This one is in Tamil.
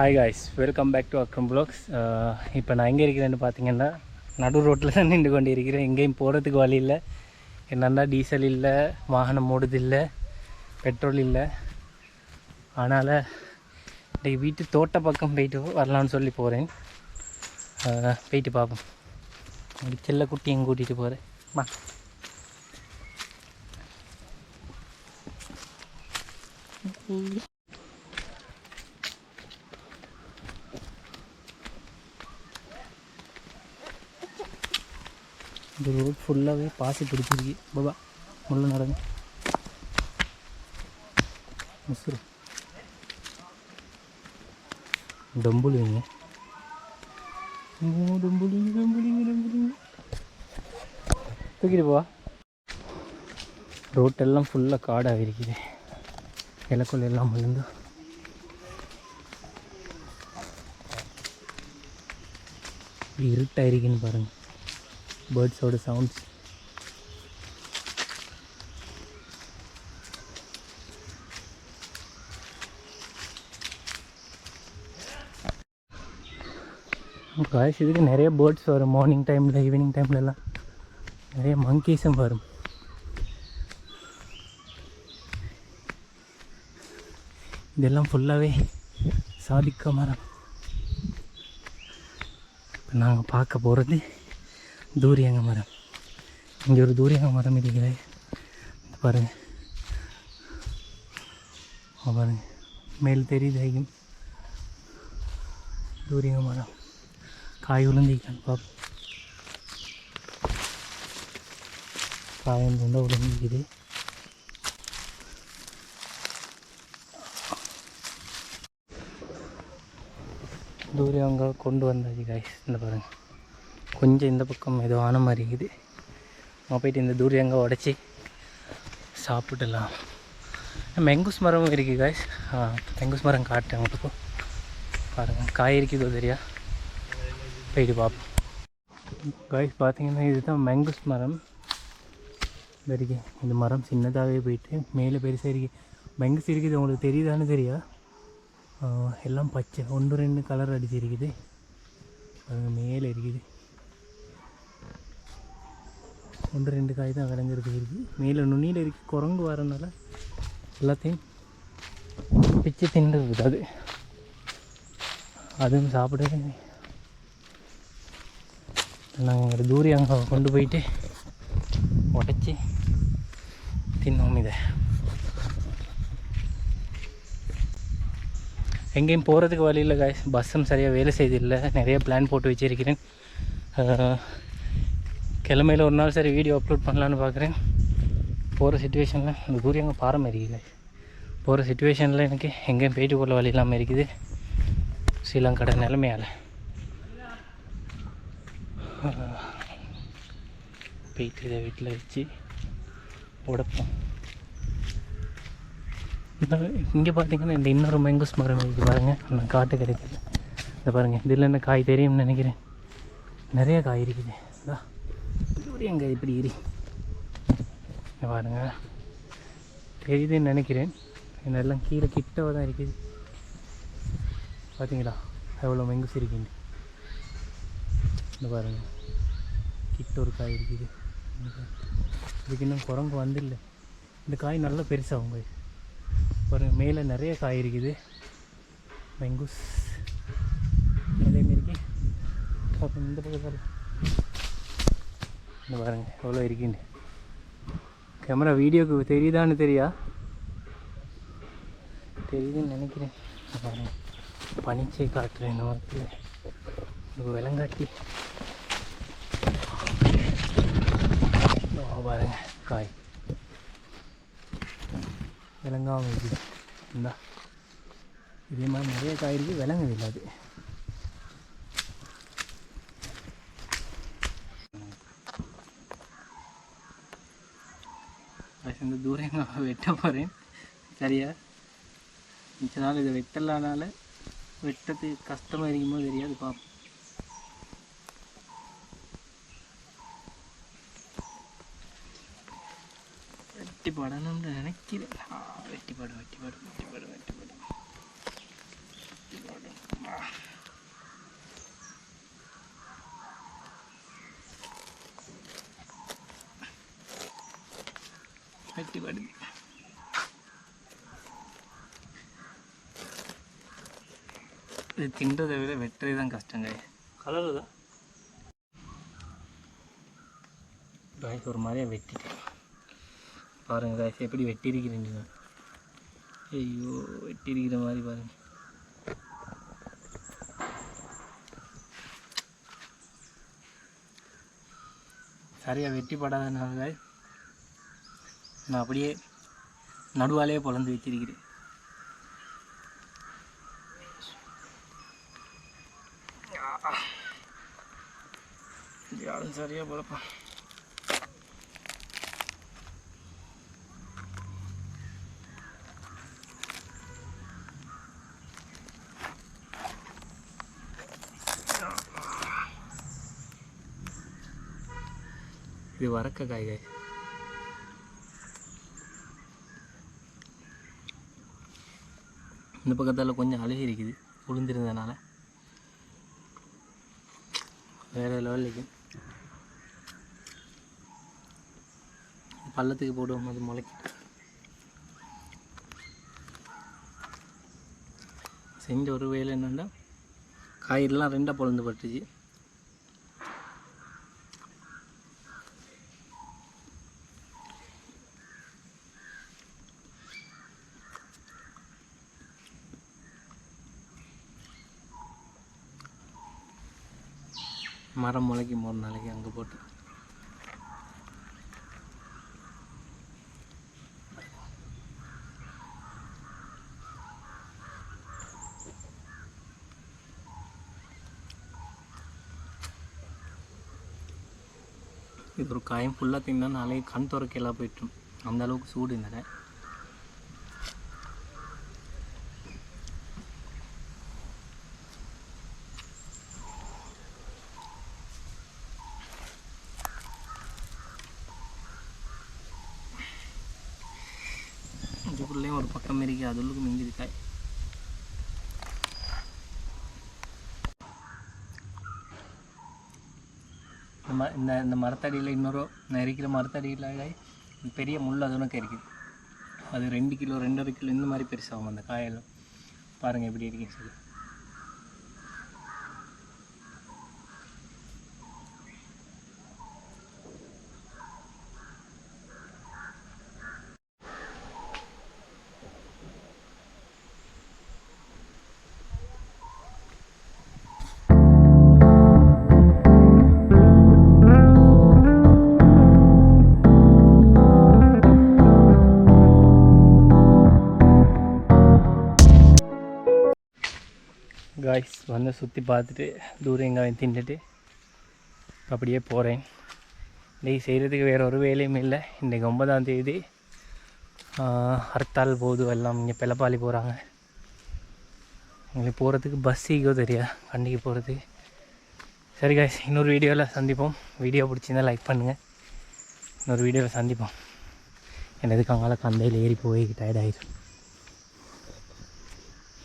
Hi guys, welcome back to Akram blogs. இப்போ நான் எங்கே இருக்கிறேன்னு பார்த்தீங்கன்னா நடு ரோட்டில் தான் நின்று கொண்டு இருக்கிறேன். எங்கேயும் போகிறதுக்கு வழி இல்லை. என்னென்னா டீசல் இல்லை, வாகனம் ஓடுதில்லை, பெட்ரோல் இல்லை. அதனால் இன்றைக்கி வீட்டு தோட்ட பக்கம் போயிட்டு வரலான்னு சொல்லி போகிறேன். போயிட்டு பார்ப்போம். அப்படி செல்ல குட்டியும் கூட்டிகிட்டு போகிறேன். இந்த ரோட் ஃபுல்லாகவே பாசி பிடிச்சிருக்கு. பாபா முள்ள நடங்க மிஸ்ரு டம்புலிங்க டம்புலிங்க டம்புலிங்க டம்புலிங்க தூக்கிட்டு போவா. ரோட்டெல்லாம் ஃபுல்லாக காடாக இருக்குது. இலக்குள் எல்லாம் விழுந்து இருட்டாக இருக்குன்னு பாருங்கள். பேர்ட்ஸோட சவுண்ட்ஸ். காய்ஸ் இதுக்கு நிறைய பேர்ட்ஸ் வரும். மார்னிங் டைமில், ஈவினிங் டைம்லலாம் நிறைய மங்கீஸும் வரும். இதெல்லாம் ஃபுல்லாகவே சாதிக்க மரம். இப்போ நாங்கள் பார்க்க போகிறது தூரியங்க மரம். இங்கே ஒரு தூரியங்க மரம் இருக்குது. பாருங்கள் பாருங்கள், மேல் தெரியுது தூரியங்க மரம். காய் விழுந்திக்கான்னு பார்ப்போம். காய் வந்து விழுந்திக்குது. தூரியங்க கொண்டு வந்தாச்சு காய்ஸ். இந்த பாருங்கள், கொஞ்சம் இந்த பக்கம் ஏதோ ஆன மாதிரி இருக்குது. நம்ம போய்ட்டு இந்த தூரியங்க உடச்சி சாப்பிடலாம். மெங்கூஸ் மரமும் இருக்குது காய்ஸ். மெங்கூஸ் மரம் காட்டுறேன் உங்களுக்கு. பாருங்கள் காய் இருக்குதோ தெரியா, போயிட்டு பார்ப்போம். காய்ஸ் பார்த்தீங்கன்னா இதுதான் மெங்கூஸ் மரம். இருக்கு. இந்த மரம் சின்னதாகவே போயிட்டு மேலே பெருசாக இருக்குது. மெங்கூஸ் இருக்குது, உங்களுக்கு தெரியுதான்னு தெரியா. எல்லாம் பச்சை 1-2 கலர் அடிச்சிருக்குது. பாருங்கள் மேலே இருக்குது. 1-2 காய் தான் விளைஞ்சிருக்கு இருக்குது. மேலே நுனியில் இருக்குது. குரங்கு வரனால எல்லாத்தையும் பிச்சு தின்னுருக்குது. அதுவும் சாப்பிடுறது. நாங்கள் தூரியங்க கொண்டு போயிட்டு உடச்சி தின்னோம். இதை எங்கேயும் போகிறதுக்கு வழி இல்லை காய்ஸ். பஸ்ஸும் சரியாக வேலை செய்தில்லை. நிறைய பிளான் போட்டு வச்சுருக்கிறேன். கிழமையில் ஒரு நாள் சரி வீடியோ அப்லோட் பண்ணலான்னு பார்க்குறேன். போகிற சுச்சுவேஷனில் இந்த தூரியங்க பாரம் இருக்குது. போகிற சுச்சுவேஷனில் எனக்கு எங்கேயும் போயிட்டு கொள்ள வழி இல்லாமல் இருக்குது. ஸ்ரீலங்கா நிலைமையால் போயிட்டு இதை வீட்டில் வச்சு உடைப்போம். இங்கே பார்த்தீங்கன்னா இந்த இன்னொரு மெங்கூஸ் மரம் இருக்குது பாருங்கள். நான் காட்டு கிடைக்கல. இந்த பாருங்கள், இதில் என்ன காய் தெரியும்னு நினைக்கிறேன். நிறைய காய் இருக்குது. தூரியங்க இப்படி பாருங்க, தெரியுதுன்னு நினைக்கிறேன். என்னெல்லாம் கீழே கிட்டவே தான் இருக்குது. பார்த்தீங்களா எவ்வளோ மெங்கூஸ் இருக்குது. இந்த பாருங்கள், கிட்ட ஒரு காய் இருக்குது. இதுக்கு இன்னும் குரங்கு வந்துடல. இந்த காய் நல்லா பெருசாகும். பாருங்கள் மேலே நிறைய காய் இருக்குது. மெங்கூஸ் அதேமாரிக்கு இந்த பக்கத்தில் இந்த பாருங்கள் எவ்வளோ இருக்குன்னு. கேமரா வீடியோக்கு தெரியுதான்னு தெரியா, தெரியுதுன்னு நினைக்கிறேன். பாருங்கள் பனிச்சை காட்டுறேன். இந்த மாதிரி விலங்காட்டி பாருங்க காய் விலங்காமல் இருக்குது. இந்தா இதே மாதிரி நிறைய காய் இருக்குது. விலங்குது இல்லை. அது இந்த தூரம் நான் வெட்ட போகிறேன். சரியா மிச்ச நாள் இதை வெட்டலானால வெட்டது கஷ்டமாக இருக்குமோ தெரியாது. பார்ப்போம். வெட்டி படணும்னு நினைக்கிறேன். வெட்டி படம் வெட்டி படுது. இது தின்றதை விட வெட்டுறது தான் கஷ்டங்க. கலரு தான் காய்ஸ் ஒரு மாதிரியாக வெட்டிட்டேன் பாருங்கள் காய்ஸ் எப்படி வெட்டியிருக்கிறேன். ஐயோ வெட்டியிருக்கிற மாதிரி பாருங்கள். சரியாக வெட்டி படாதனால நான் அப்படியே நடுவாலே பொழந்து வச்சிருக்கிறேன். யாரும் சரியாக பொழப்பான். இது வரக்க காய்காய். இந்த பக்கத்தில் கொஞ்சம் அழுகி இருக்குது உளுந்திருந்ததுனால. வேறு லெவலுக்கு பள்ளத்துக்கு போடுவோம் அது முளைக்கிட்டு. செஞ்ச ஒரு வேலை என்னென்னா காயெல்லாம் ரெண்டாக பொழந்து பட்டுச்சு. மரம் முளைக்கும் 3 நாளைக்கு அங்கே போட்டு. இது ஒரு காயம் ஃபுல்லாக தின்னா நாளைக்கு கண் துறக்கையெல்லாம் போயிட்டோம். அந்த அளவுக்கு சூடு இருந்தேன். இதுக்குள்ளேயும் ஒரு பக்கம் இருக்கு, அதுக்கு மிஞ்சிது காய். இந்த மரத்தடியில் இன்னொரு நெரிக்கிற மரத்தடியில் காய் பெரிய முள் அதுனுக்கு இருக்குது. அது 2 கிலோ 2.5 கிலோ இந்த மாதிரி பெருசாகும் அந்த காயெல்லாம். பாருங்கள் எப்படி இருக்குன்னு சொல்லி. காய்ஸ் வந்து சுற்றி பார்த்துட்டு தூரம் எங்கே தின்னுட்டு அப்படியே போகிறேன். இன்றைக்கி செய்கிறதுக்கு வேறு ஒரு வேலையும் இல்லை. இன்றைக்கி 9ஆம் தேதி ஹர்த்தால் போது எல்லாம் இங்கே பெலப்பாலி போகிறாங்க. எங்களுக்கு போகிறதுக்கு பஸ் ஈகோ தெரியா வண்டிக்கு போகிறதுக்கு. சரி காய்ஸ், இன்னொரு வீடியோவில் சந்திப்போம். வீடியோ பிடிச்சிருந்தால் லைக் பண்ணுங்கள். இன்னொரு வீடியோவில் சந்திப்போம். என்னதுக்கு அங்கால கந்தையில் ஏறி போய் டயர்டாயிடும்.